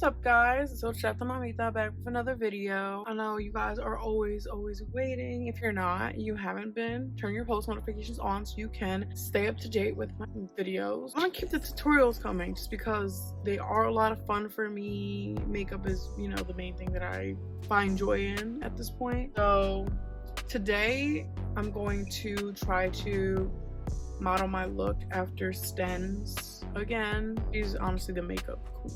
up, guys? It's Horchata Mamita back with another video. I know you guys are always waiting. If you're not, you haven't been, turn your post notifications on so you can stay up to date with my videos. I'm gonna keep the tutorials coming just because they are a lot of fun for me. Makeup is, you know, the main thing that I find joy in at this point. So today I'm going to try to model my look after Sten's again. She's honestly the makeup queen.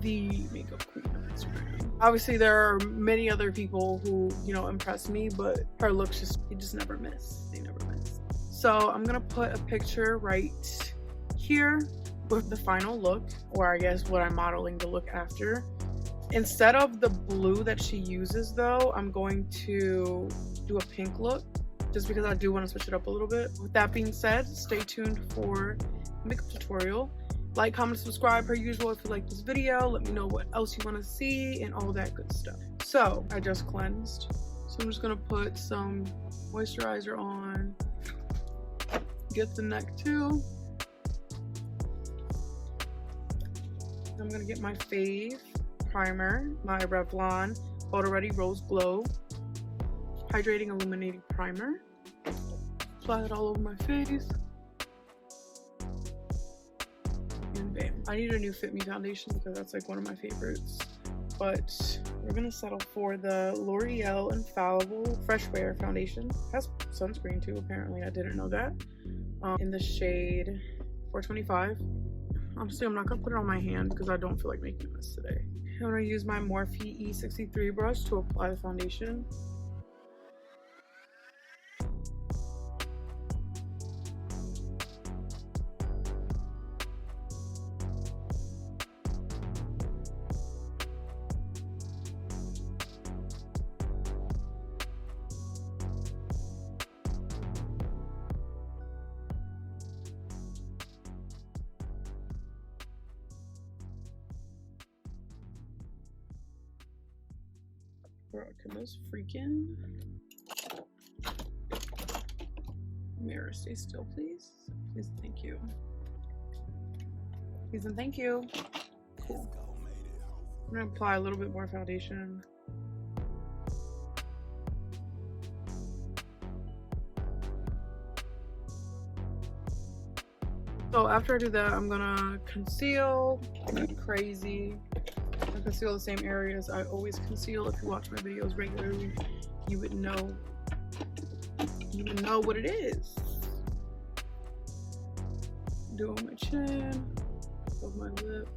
The makeup queen of Instagram. Obviously there are many other people who, you know, impress me, but her looks just never miss. They never miss. So I'm gonna put a picture right here with the final look, or I guess what I'm modeling the look after. Instead of the blue that she uses though, I'm going to do a pink look just because I do want to switch it up a little bit. With that being said, stay tuned for makeup tutorial. Like, comment, subscribe per usual if you like this video. Let me know what else you want to see and all that good stuff. So I just cleansed, so I'm just gonna put some moisturizer on, get the neck too. I'm gonna get my fave primer, my Revlon Photoready Rose Glow Hydrating Illuminating Primer. Apply it all over my face. And bam. I need a new Fit Me foundation because that's like one of my favorites. But we're gonna settle for the L'Oreal Infallible Fresh Wear Foundation. It has sunscreen too, apparently. I didn't know that. In the shade 425. Honestly, I'm not gonna put it on my hand because I don't feel like making this today. I'm gonna use my Morphe E63 brush to apply the foundation. Bro, can this freaking mirror stay still, please? Please, thank you. Please and thank you. Cool. I'm gonna apply a little bit more foundation. So after I do that, I'm gonna conceal. Crazy. I conceal the same areas I always conceal. If you watch my videos regularly, you would know what it is. Do on my chin, above my lip,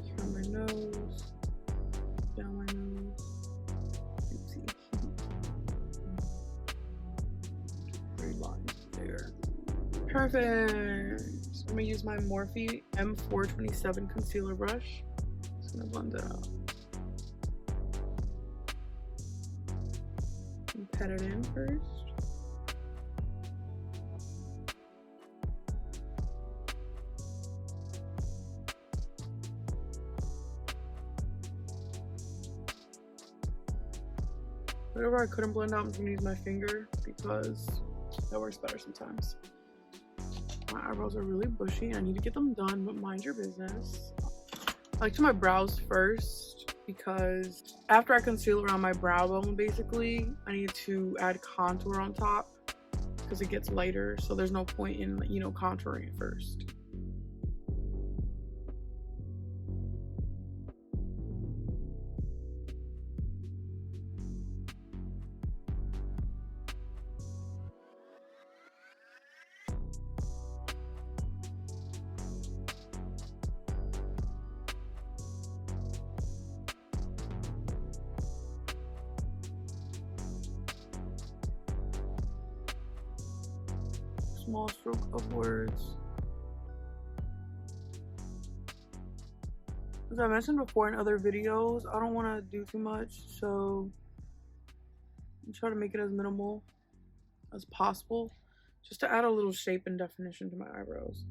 here on my nose, down my nose. Oopsie. 3 lines there. Perfect. I'm gonna use my Morphe M427 concealer brush. Just gonna blend it out and pat it in first. Whatever I couldn't blend out, I'm gonna use my finger because that works better sometimes. My eyebrows are really bushy. I need to get them done, but mind your business. I like to do my brows first because after I conceal around my brow bone, basically, I need to add contour on top because it gets lighter. So there's no point in, you know, contouring it first. Small stroke upwards. As I mentioned before in other videos, I don't want to do too much, so I try to make it as minimal as possible, just to add a little shape and definition to my eyebrows.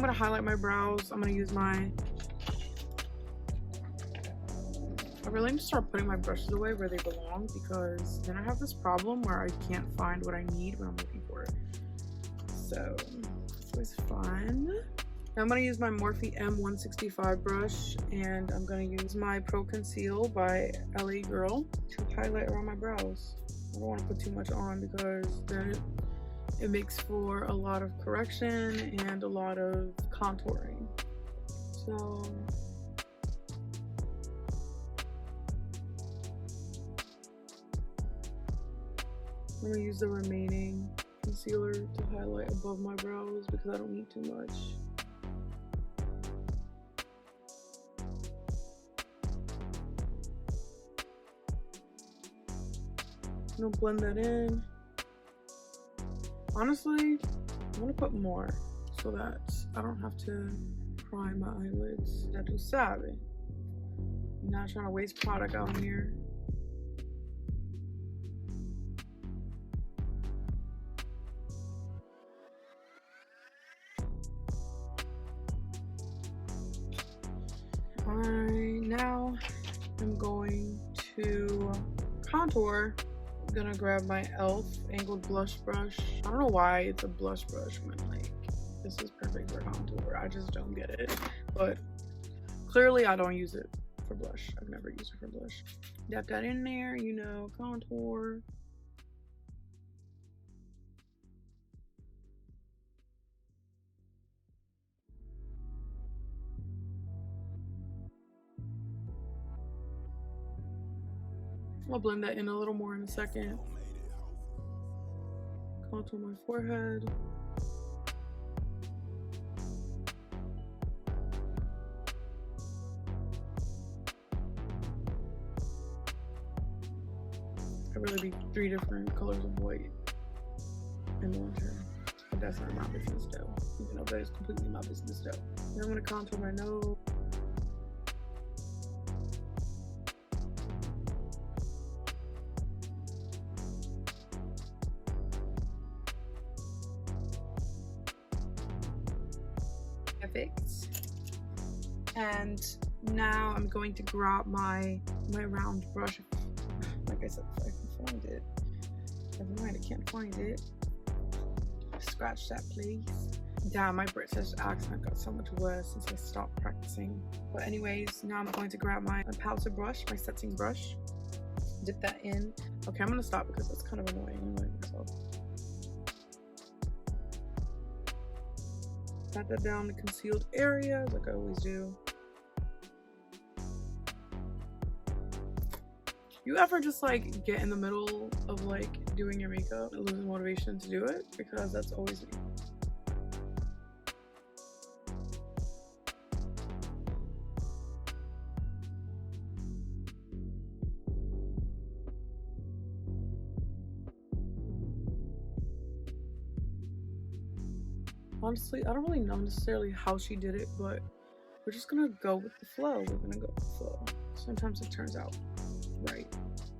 I'm gonna highlight my brows. I'm gonna use my... I really need to start putting my brushes away where they belong, because then I have this problem where I can't find what I need when I'm looking for it. So it's always fun. Now I'm going to use my Morphe M165 brush, and I'm going to use my Pro Conceal by LA Girl to highlight around my brows. I don't want to put too much on because then it makes for a lot of correction and a lot of contouring. So I'm going to use the remaining concealer to highlight above my brows because I don't need too much. I'm going to blend that in. Honestly, I want to put more so that I don't have to prime my eyelids. That's too savvy. I'm not trying to waste product out here. Now I'm going to contour. I'm gonna grab my e.l.f. angled blush brush. I don't know why it's a blush brush when like this is perfect for contour. I just don't get it. But clearly I don't use it for blush. I've never used it for blush. Dab that in there, you know, contour. I'll blend that in a little more in a second. Contour my forehead. I really be 3 different colors of white in winter. But that's not my business though. Even though that is completely my business though. Then I'm gonna contour my nose. And now I'm going to grab my round brush. Like I said, if I can find it. Never mind, I can't find it. Scratch that, please. Damn, my British accent got so much worse since I stopped practicing. But anyways, now I'm going to grab my powder brush, my setting brush. Dip that in. Okay, I'm gonna stop because that's kind of annoying myself. Pat that down the concealed areas like I always do. You ever just like get in the middle of like doing your makeup and losing motivation to do it? Because that's always me. Honestly, I don't really know necessarily how she did it, but we're just gonna go with the flow. We're gonna go with the flow. Sometimes it turns out right.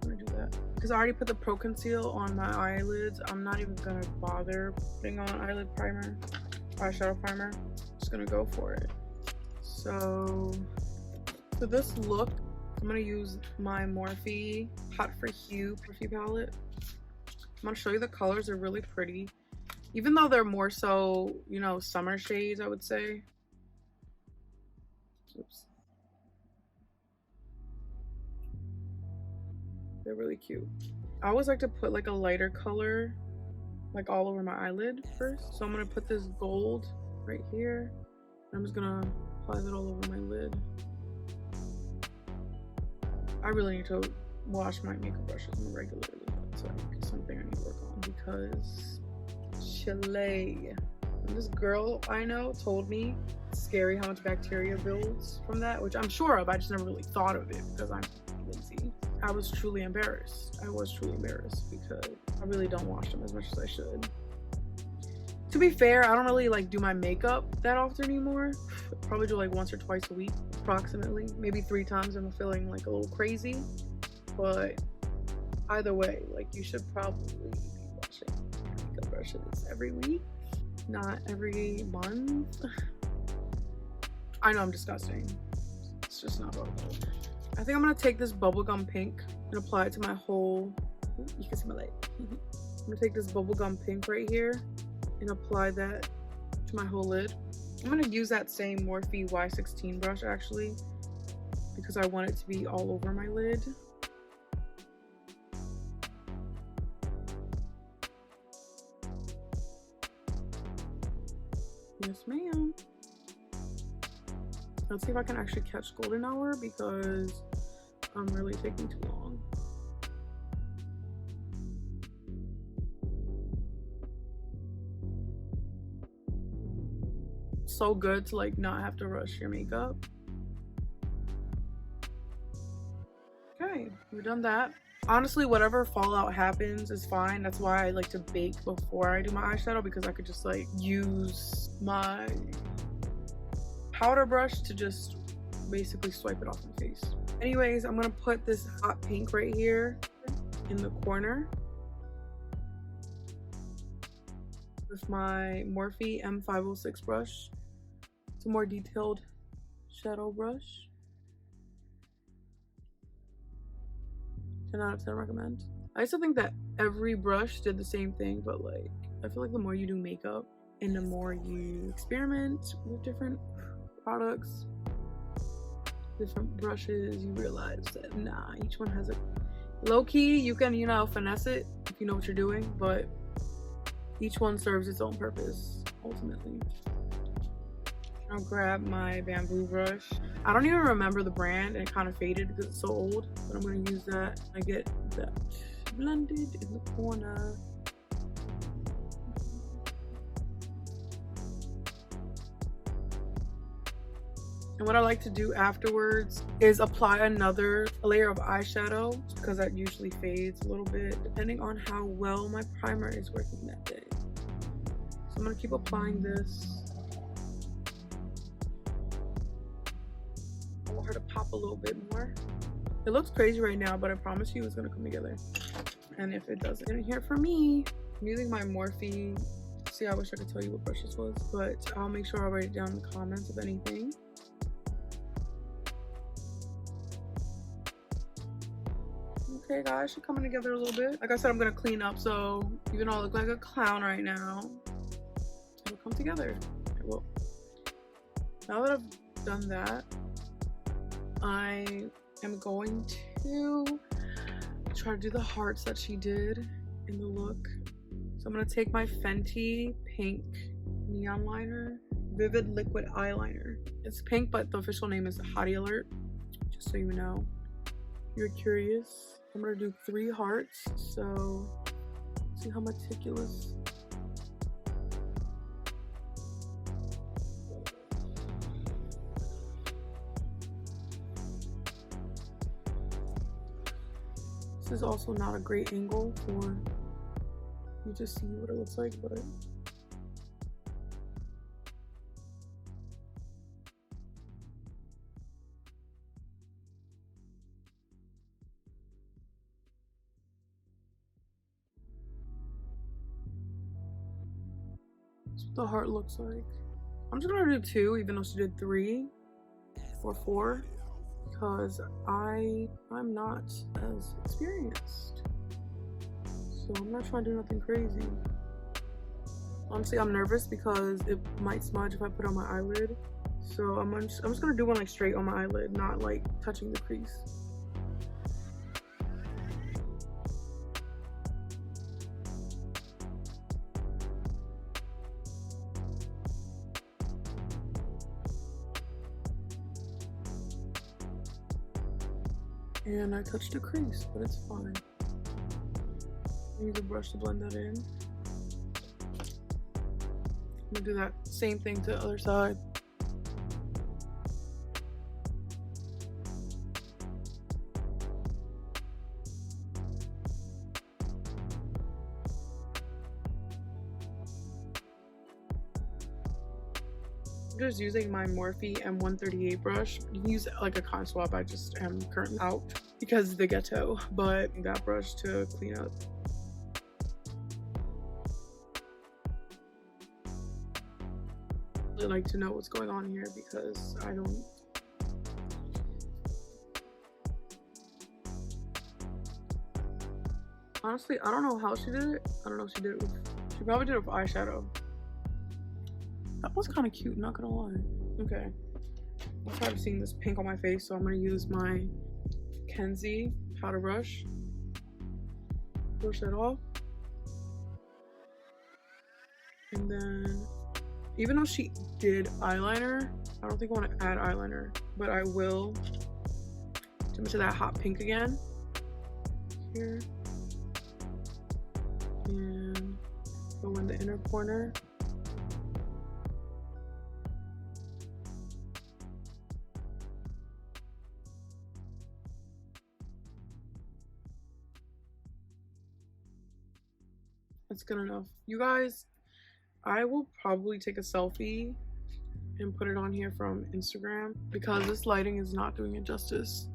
I'm gonna do that. Because I already put the Pro Conceal on my eyelids. I'm not even gonna bother putting on eyelid primer, eyeshadow primer. Just gonna go for it. So for this look, I'm gonna use my Morphe Hot for Hue perfume palette. I'm gonna show you the colors. They're really pretty. Even though they're more so, you know, summer shades, I would say. Oops. They're really cute. I always like to put like a lighter color, like all over my eyelid first. So I'm gonna put this gold right here. I'm just gonna apply that all over my lid. I really need to wash my makeup brushes more regularly. That's like something I need to work on because Chile. And this girl I know told me it's scary how much bacteria builds from that, which I'm sure of. I just never really thought of it because I'm lazy. I was truly embarrassed. I was truly embarrassed because I really don't wash them as much as I should. To be fair, I don't really like do my makeup that often anymore. Probably do like once or twice a week, approximately. Maybe 3 times if I'm feeling like a little crazy. But either way, like you should probably be washing your makeup brushes every week, not every month. I know I'm disgusting. It's just not bubblegum. I think I'm gonna take this bubblegum pink and apply it to my whole, ooh, you can see my light. I'm gonna take this bubblegum pink right here and apply that to my whole lid. I'm gonna use that same Morphe Y16 brush actually, because I want it to be all over my lid. Yes, ma'am. Let's see if I can actually catch golden hour because I'm really taking too long. So good to like not have to rush your makeup. Okay, we've done that. Honestly, whatever fallout happens is fine. That's why I like to bake before I do my eyeshadow, because I could just like use my powder brush to just basically swipe it off my face. Anyways, I'm gonna put this hot pink right here in the corner with my Morphe M506 brush. It's a more detailed shadow brush. 10 out of 10 recommend. I used to think that every brush did the same thing, but like I feel like the more you do makeup and the more you experiment with different products, different brushes, you realize that nah, each one has a low-key, you can, you know, finesse it if you know what you're doing, but each one serves its own purpose ultimately. I'll grab my bamboo brush. I don't even remember the brand, and it kind of faded because it's so old, but I'm going to use that. I get that blended in the corner. And what I like to do afterwards is apply another layer of eyeshadow, because that usually fades a little bit depending on how well my primer is working that day. So I'm going to keep applying this. I want her to pop a little bit more. It looks crazy right now, but I promise you it's going to come together. And if it doesn't, you're gonna hear from me. I'm using my Morphe. See, I wish I could tell you what brush this was, but I'll make sure I'll write it down in the comments if anything. Okay guys, she's coming together a little bit. Like I said, I'm gonna clean up, so even though I look like a clown right now, it'll come together. It will. Now that I've done that, I am going to try to do the hearts that she did in the look. So I'm gonna take my Fenty pink neon liner, vivid liquid eyeliner. It's pink, but the official name is Hottie Alert, just so you know. If you're curious. I'm gonna do 3 hearts, so see how meticulous. This is also not a great angle for you to see what it looks like, but that's what the heart looks like. I'm just gonna do 2, even though she did 3 or 4, because I'm not as experienced. So I'm not trying to do nothing crazy. Honestly, I'm nervous because it might smudge if I put it on my eyelid. So I'm just gonna do one like straight on my eyelid, not like touching the crease. And I touched a crease, but it's fine. I use a brush to blend that in. I'm gonna do that same thing to the other side. I'm just using my Morphe M138 brush. You can use like a con swap. I just am currently out because of the ghetto, but that brush to clean up. really like to know what's going on here because I don't. Honestly, I don't know how she did it. I don't know if she did it with, she probably did it with eyeshadow. That was kind of cute, not gonna lie. Okay, I'm tired of seeing this pink on my face, so I'm gonna use my Kenzie powder brush. Brush that off. And then, even though she did eyeliner, I don't think I want to add eyeliner, but I will jump into that hot pink again. Here. And go in the inner corner. That's good enough. You guys, I will probably take a selfie and put it on here from Instagram because this lighting is not doing it justice,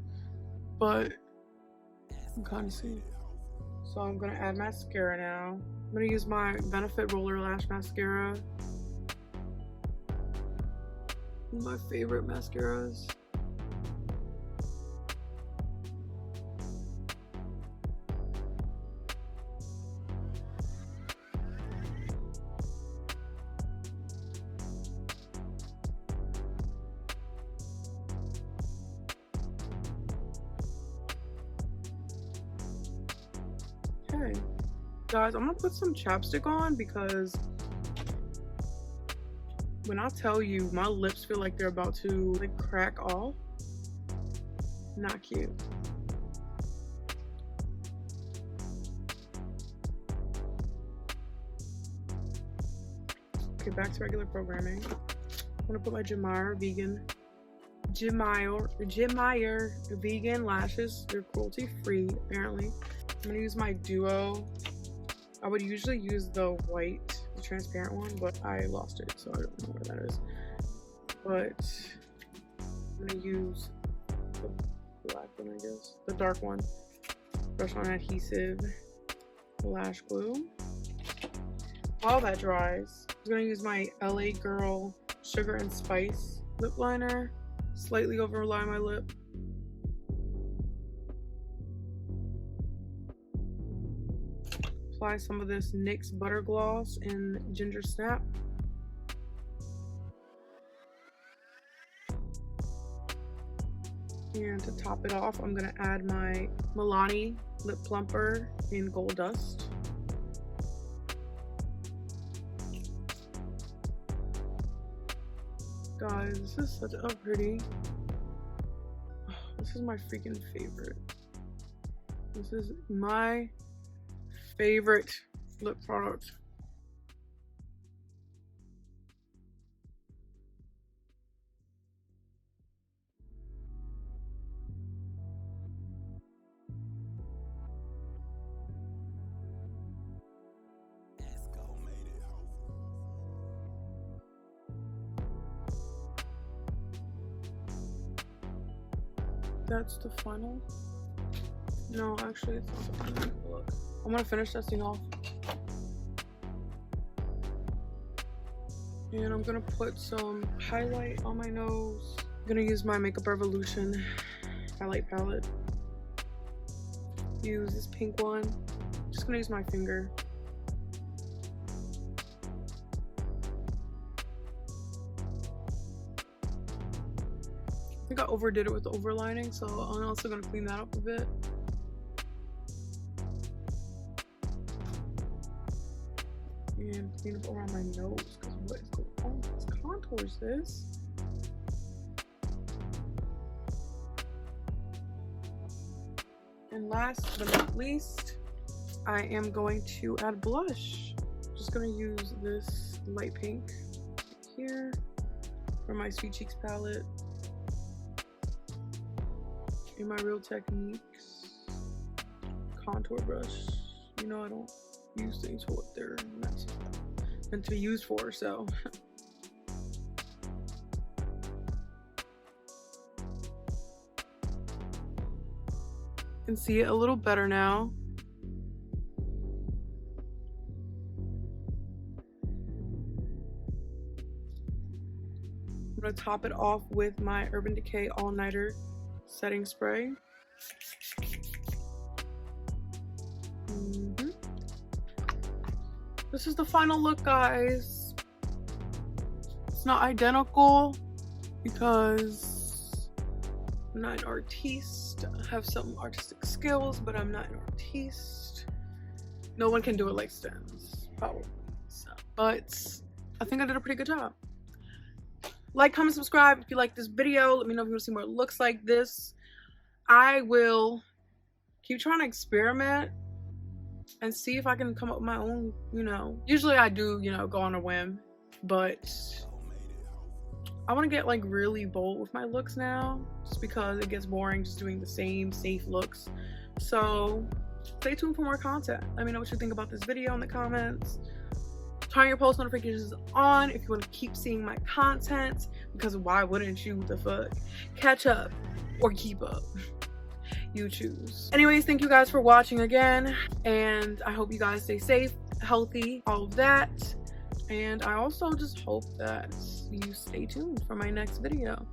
but I'm kind of see. So I'm gonna add mascara now. I'm gonna use my Benefit Roller Lash Mascara. One of my favorite mascaras. Okay, guys, I'm gonna put some chapstick on because when I tell you my lips feel like they're about to like crack off, not cute. Okay, back to regular programming. I'm gonna put my Jemire vegan lashes. They're cruelty free apparently. I'm gonna use my Duo. I would usually use the white, the transparent one, but I lost it, so I don't know where that is. But I'm gonna use the black one, I guess. The dark one. Brush on Adhesive lash glue. While that dries, I'm gonna use my LA Girl Sugar and Spice lip liner. Slightly overline my lip. Apply some of this NYX Butter Gloss in Ginger Snap. And to top it off, I'm gonna add my Milani Lip Plumper in Gold Dust. Guys, this is such a pretty. This is my freaking favorite. This is my favorite lip product. That's the final. No, actually, it's not the final. Look, I'm gonna finish this thing off. And I'm gonna put some highlight on my nose. I'm gonna use my Makeup Revolution highlight palette. Use this pink one. Just gonna use my finger. I think I overdid it with the overlining, so I'm also gonna clean that up a bit. And clean up around my nose, because what is going on with these contours, sis? And last but not least, I am going to add blush. Just gonna use this light pink here from my Sweet Cheeks palette. In my Real Techniques contour brush. You know I don't use things for what they're meant to be used for, so. Can see it a little better now. gonna top it off with my Urban Decay All Nighter setting spray. This is the final look, guys. It's not identical because I'm not an artiste. I have some artistic skills, but I'm not an artiste. No one can do it like Stems, probably. So, but I think I did a pretty good job. Like, comment, subscribe if you like this video. Let me know if you want to see more looks like this. I will keep trying to experiment and see if I can come up with my own, you know. Usually I do, you know, go on a whim, but I want to get like really bold with my looks now, just because it gets boring just doing the same safe looks. So stay tuned for more content. Let me know what you think about this video in the comments. Turn your post notifications on if you want to keep seeing my content, because why wouldn't you? The fuck? Catch up or keep up. You choose. Anyways, thank you guys for watching again, and I hope you guys stay safe, healthy, all of that. And I also just hope that you stay tuned for my next video.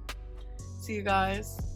See you guys.